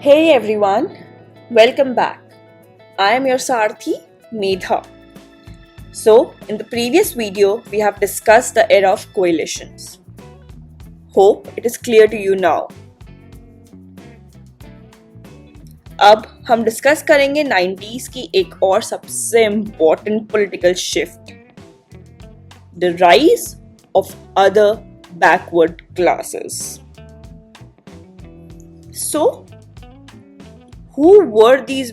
Hey everyone, welcome back. I am your Sarthi, Medha. So, in the previous video, we have discussed the era of coalitions. Hope it is clear to you now. अब हम discuss करेंगे 90s की एक और सबसे important political shift, the rise of other backward classes. So, who were these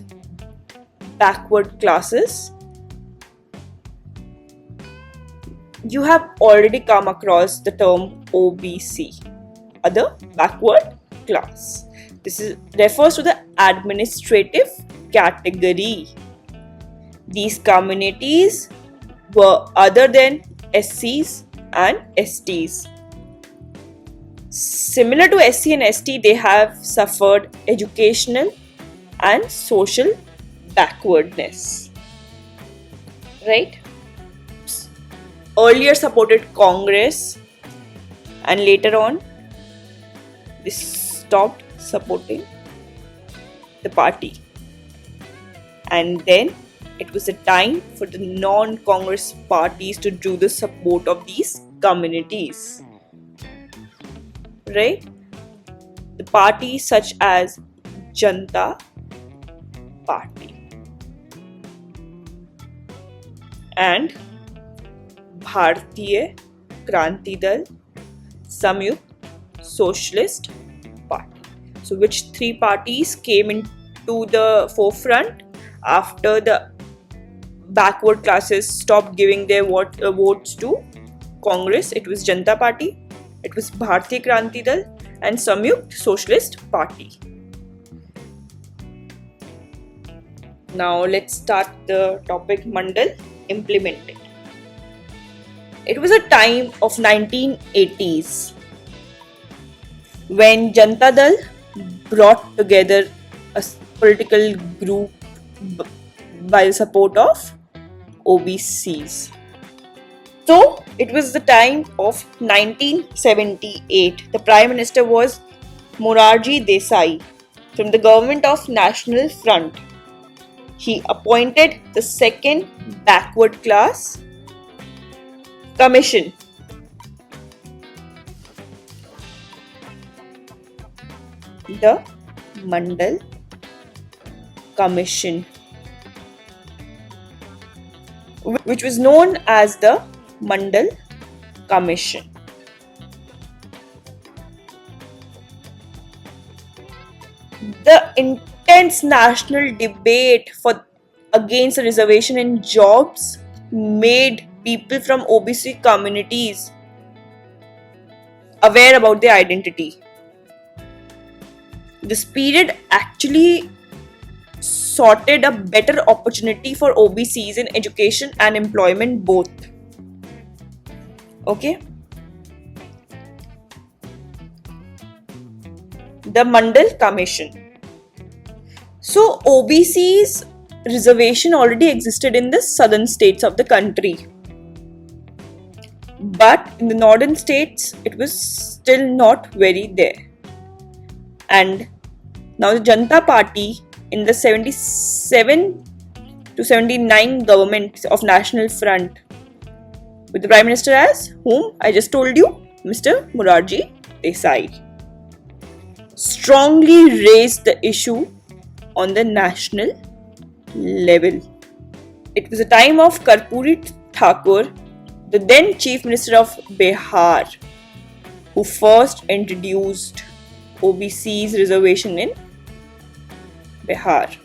backward classes? You have already come across the term OBC, other backward class. This refers to the administrative category. These communities were other than SCs and STs. Similar to SC and ST, they have suffered educational and social backwardness, right? Earlier supported Congress and later on they stopped supporting the party, and then it was a time for the non-Congress parties to do the support of these communities, right? The parties such as Janata Party and Bharatiya Kranti Dal Samyukt Socialist Party. So which three parties came into the forefront after the backward classes stopped giving their votes to Congress? It was Janata Party, it was Bharatiya Kranti Dal and Samyukt Socialist Party. Now let's start the topic Mandal implemented. It was a time of 1980s when Janata Dal brought together a political group by the support of OBCs. So it was the time of 1978. The Prime Minister was Morarji Desai from the government of National Front. He appointed the second backward class commission. The Mandal Commission, which was known as the Mandal Commission. The intense national debate against the reservation in jobs made people from OBC communities aware about their identity. This period actually sorted a better opportunity for OBCs in education and employment both. Okay? The Mandal Commission. So OBC's reservation already existed in the southern states of the country, but in the northern states it was still not very there. And now the Janata Party in the 77 to 79 government of National Front, with the Prime Minister as whom I just told you, Mr. Morarji Desai, strongly raised the issue on the national level. It was a time of Karpuri Thakur, the then Chief Minister of Bihar, who first introduced OBC's reservation in Bihar.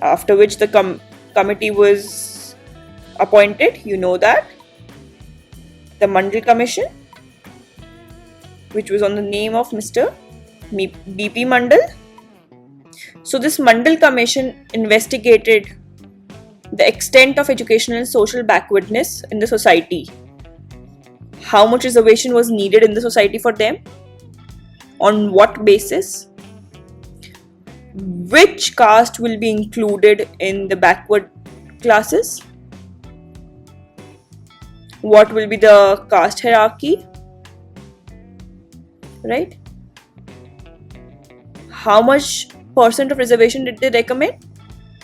After which the committee was appointed, you know that, the Mandal Commission, which was on the name of Mr. B.P. Mandal. So this Mandal Commission investigated the extent of educational and social backwardness in the society. How much reservation was needed in the society for them? On what basis? Which caste will be included in the backward classes? What will be the caste hierarchy? Right? how much percent of reservation did they recommend?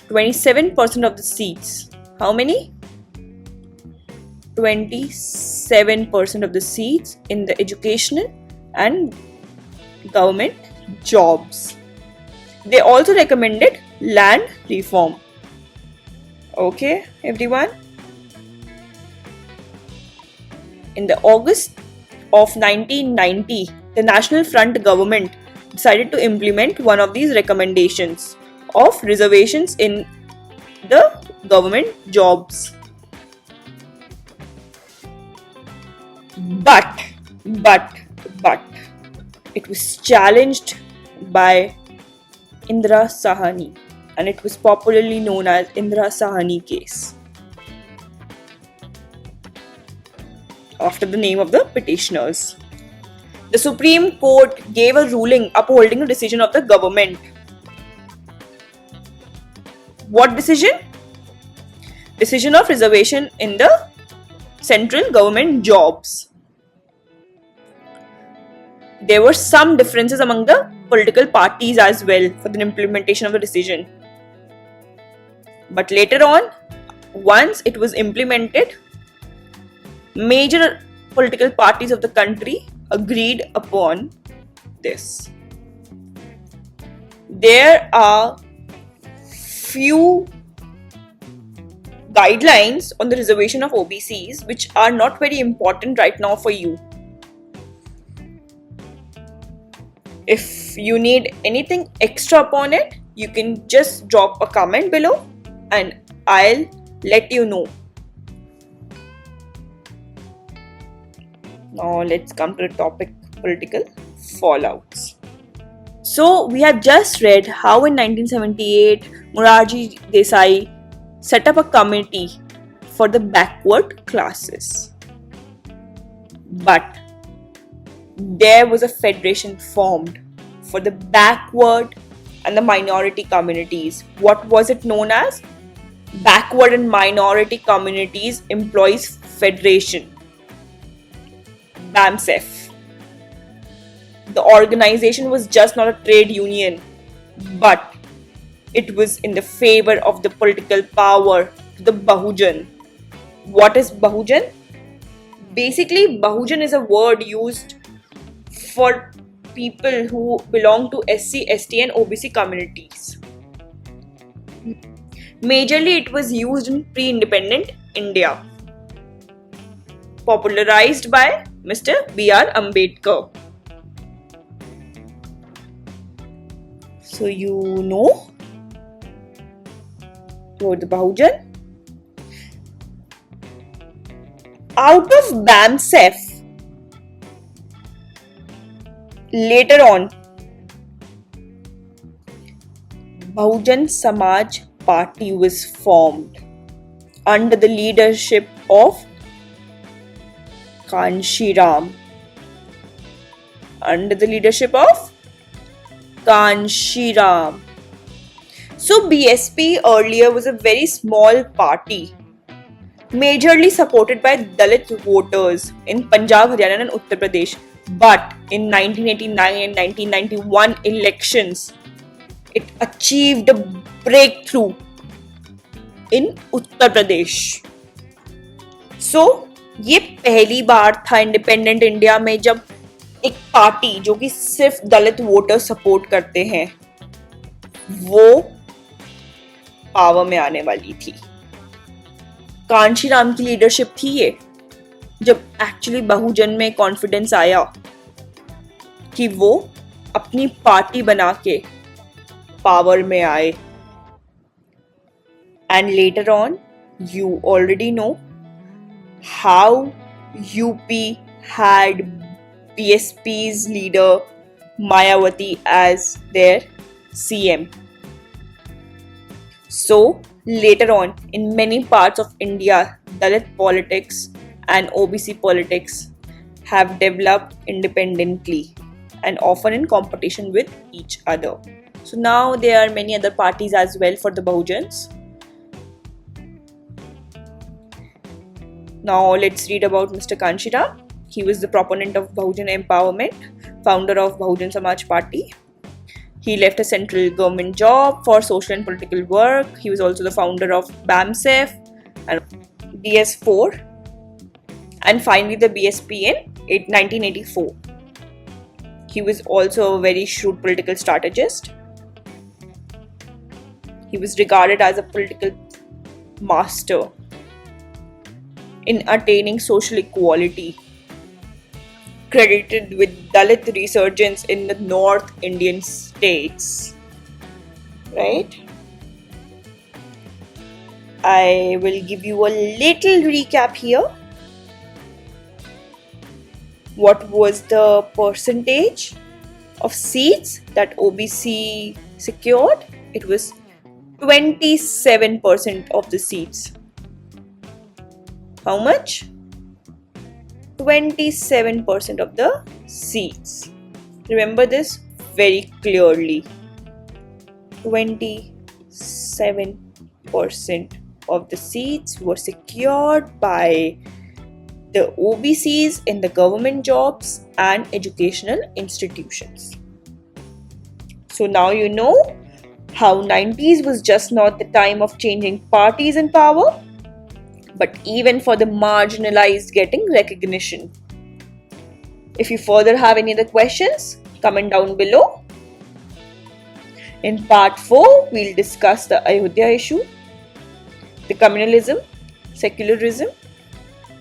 27% of the seats. How many? 27% of the seats in the educational and government jobs. They also recommended land reform. Okay, everyone. In the August of 1990, the National Front government decided to implement one of these recommendations of reservations in the government jobs. But it was challenged by Indira Sahani, and it was popularly known as Indira Sahani case, after the name of the petitioners. The Supreme Court gave a ruling upholding a decision of the government. What decision? Decision of reservation in the central government jobs. There were some differences among the political parties as well for the implementation of the decision. But later on, once it was implemented, major political parties of the country agreed upon this. There are few guidelines on the reservation of OBCs which are not very important right now for you. If you need anything extra upon it, you can just drop a comment below and I'll let you know. Now let's come to the topic, political fallouts. So we have just read how in 1978 Morarji Desai set up a committee for the backward classes. But there was a federation formed for the backward and the minority communities. What was it known as? Backward and Minority Communities Employees Federation. BAMSEF. The organization was just not a trade union, but it was in the favor of the political power, the Bahujan. What is Bahujan? Basically, Bahujan is a word used for people who belong to SC, ST and OBC communities. Majorly, it was used in pre-independent India. Popularized by Mr. B.R. Ambedkar. So you know about the Bahujan. Out of BAMSEF, later on, Bahujan Samaj Party was formed under the leadership of Kanshiram. Under the leadership of Kanshiram. So BSP earlier was a very small party, majorly supported by Dalit voters in Punjab, Haryana and Uttar Pradesh. But in 1989 and 1991 elections, it achieved a breakthrough in Uttar Pradesh. So ये पहली बार था independent India में जब एक party जो कि सिर्फ दलित voter support करते हैं वो पावर में आने वाली थी. कांशीराम की लीडरशिप थी ये, जब एक्चुअली बहुजन में कॉन्फिडेंस आया कि वो अपनी पार्टी बना के पावर में आए. And later on you already know how UP had BSP's leader Mayawati as their CM. So later on, in many parts of India, Dalit politics and OBC politics have developed independently and often in competition with each other. So now there are many other parties as well for the Bahujans. Now let's read about Mr. Kanshiram. He was the proponent of Bahujan empowerment, founder of Bahujan Samaj Party. He left a central government job for social and political work. He was also the founder of BAMSEF and DS4, and finally the BSP in 1984. He was also a very shrewd political strategist. He was regarded as a political master in attaining social equality, credited with Dalit resurgence in the North Indian states. Right? I will give you a little recap here. What was the percentage of seats that OBC secured? It was 27% of the seats. How much? 27% of the seats. Remember this very clearly. 27% of the seats were secured by the OBCs in the government jobs and educational institutions. So now you know how 90s was just not the time of changing parties in power, but even for the marginalized getting recognition. If you further have any other questions, comment down below. In part 4, we'll discuss the Ayodhya issue, the communalism, secularism,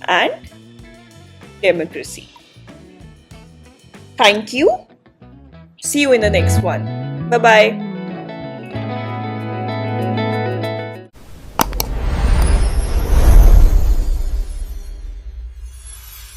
and democracy. Thank you. See you in the next one. Bye-bye.